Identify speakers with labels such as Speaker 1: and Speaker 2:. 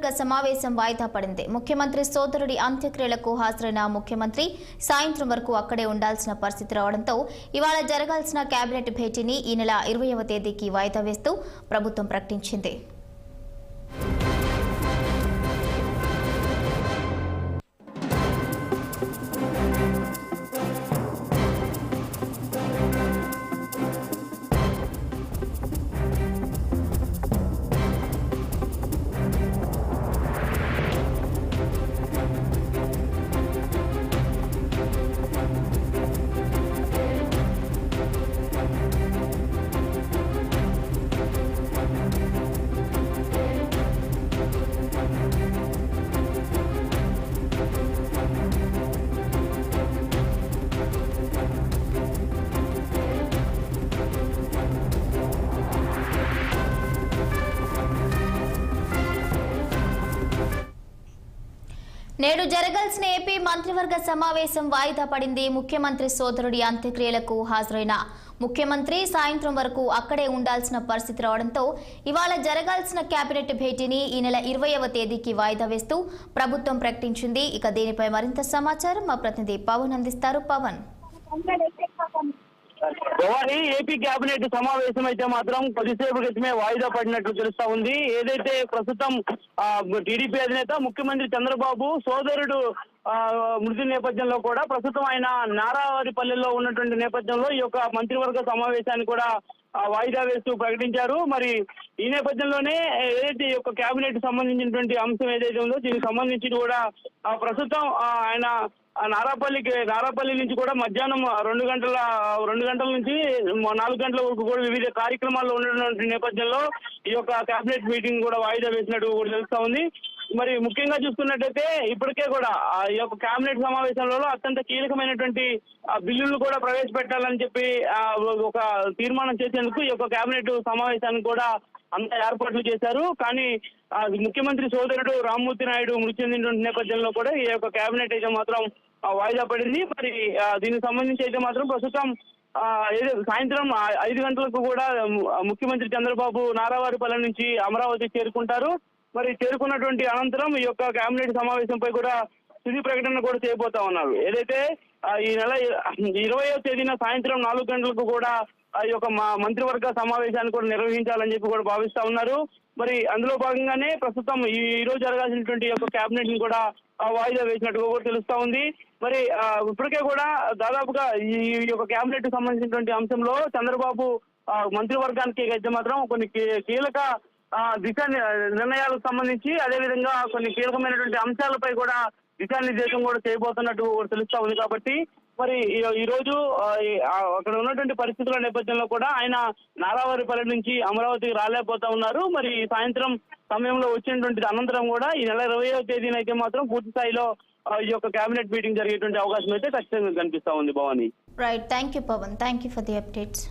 Speaker 1: మంత్రివర్గ సమావేశం వాయిదా పడింది. ముఖ్యమంత్రి సోదరుడి అంత్యక్రియలకు హాజరైన ముఖ్యమంత్రి సాయంత్రం వరకు అక్కడే ఉండాల్సిన పరిస్థితి రావడంతో ఇవాళ జరగాల్సిన కేబినెట్ భేటీని ఈ నెల 20వ తేదీకి వాయిదా వేస్తూ ప్రభుత్వం ప్రకటించింది. నేడు జరగాల్సిన ఏపీ మంత్రివర్గ సమావేశం వాయిదా పడింది. ముఖ్యమంత్రి సోదరుడి అంత్యక్రియలకు హాజరైన ముఖ్యమంత్రి సాయంత్రం వరకు అక్కడే ఉండాల్సిన పరిస్థితి రావడంతో ఇవాళ జరగాల్సిన కేబినెట్ భేటీని ఈ నెల 20వ తేదీకి వాయిదా వేస్తూ ప్రభుత్వం ప్రకటించింది. ఇక దీనిపై మరింత సమాచారం మా ప్రతినిధి పవన్ అందిస్తారు. పవన్.
Speaker 2: భవానీ, ఏపీ కేబినెట్ సమావేశం అయితే మాత్రం కొద్దిసేపు క్రితమే వాయిదా పడినట్లు తెలుస్తా ఉంది. ఏదైతే ప్రస్తుతం టీడీపీ అధినేత ముఖ్యమంత్రి చంద్రబాబు సోదరుడు మృతి నేపథ్యంలో కూడా ప్రస్తుతం ఆయన నారావారిపల్లెలో ఉన్నటువంటి నేపథ్యంలో ఈ యొక్క మంత్రివర్గ సమావేశాన్ని కూడా వాయిదా వేస్తూ ప్రకటించారు. మరి ఈ నేపథ్యంలోనే ఏదైతే ఈ యొక్క కేబినెట్ సంబంధించినటువంటి అంశం ఏదైతే ఉందో దీనికి సంబంధించి కూడా ప్రస్తుతం ఆయన నారాపల్లి నుంచి కూడా మధ్యాహ్నం 2 గంటల నుంచి 4 గంటల వరకు కూడా వివిధ కార్యక్రమాల్లో ఉన్నటువంటి నేపథ్యంలో ఈ యొక్క కేబినెట్ మీటింగ్ కూడా వాయిదా వేసినట్టు కూడా తెలుస్తా ఉంది. మరి ముఖ్యంగా చూసుకున్నట్టయితే ఇప్పటికే కూడా ఈ యొక్క కేబినెట్ సమావేశంలో అత్యంత కీలకమైనటువంటి బిల్లులు కూడా ప్రవేశపెట్టాలని చెప్పి ఒక తీర్మానం చేసేందుకు ఈ యొక్క కేబినెట్ సమావేశానికి కూడా అంత ఏర్పాట్లు చేశారు. కానీ ముఖ్యమంత్రి సోదరుడు రామ్మూర్తి నాయుడు మృతి చెందినటువంటి నేపథ్యంలో కూడా ఈ యొక్క కేబినెట్ అయితే మాత్రం వాయిదా పడింది. మరి దీనికి సంబంధించి అయితే మాత్రం ప్రస్తుతం సాయంత్రం 5 గంటలకు కూడా ముఖ్యమంత్రి చంద్రబాబు నారావారిపల్లె నుంచి అమరావతి చేరుకుంటారు. మరి చేరుకున్నటువంటి అనంతరం ఈ యొక్క కేబినెట్ సమావేశంపై కూడా తుది ప్రకటన కూడా చేయబోతా ఉన్నారు. ఏదైతే ఈ నెల 20వ తేదీన సాయంత్రం 4 గంటలకు కూడా ఈ యొక్క మంత్రివర్గ సమావేశాన్ని కూడా నిర్వహించాలని చెప్పి కూడా భావిస్తా ఉన్నారు. మరి అందులో భాగంగానే ప్రస్తుతం ఈ రోజు జరగాల్సినటువంటి యొక్క కేబినెట్ ని కూడా వాయిదా వేసినట్టుగా కూడా తెలుస్తా ఉంది. మరి ఇప్పటికే కూడా దాదాపుగా ఈ యొక్క కేబినెట్ సంబంధించినటువంటి అంశంలో చంద్రబాబు మంత్రివర్గానికి అయితే మాత్రం కొన్ని కీలక దిశా నిర్ణయాలకు సంబంధించి అదేవిధంగా కొన్ని కీలకమైనటువంటి అంశాలపై కూడా దిశానిర్దేశం కూడా చేయబోతున్నట్టు కూడా తెలుస్తా ఉంది. కాబట్టి మరి ఈ రోజు అక్కడ ఉన్నటువంటి పరిస్థితుల నేపథ్యంలో కూడా ఆయన నారావారిపల్లె నుంచి అమరావతికి రాలేకపోతా ఉన్నారు. మరి సాయంత్రం సమయంలో వచ్చినటువంటి అనంతరం కూడా ఈ నెల 20వ తేదీన అయితే మాత్రం పూర్తి స్థాయిలో ఈ యొక్క కేబినెట్ మీటింగ్ జరిగేటువంటి అవకాశం అయితే ఖచ్చితంగా కనిపిస్తా ఉంది. Bhavani.
Speaker 1: Right, thank you Pavan, thank you for the updates.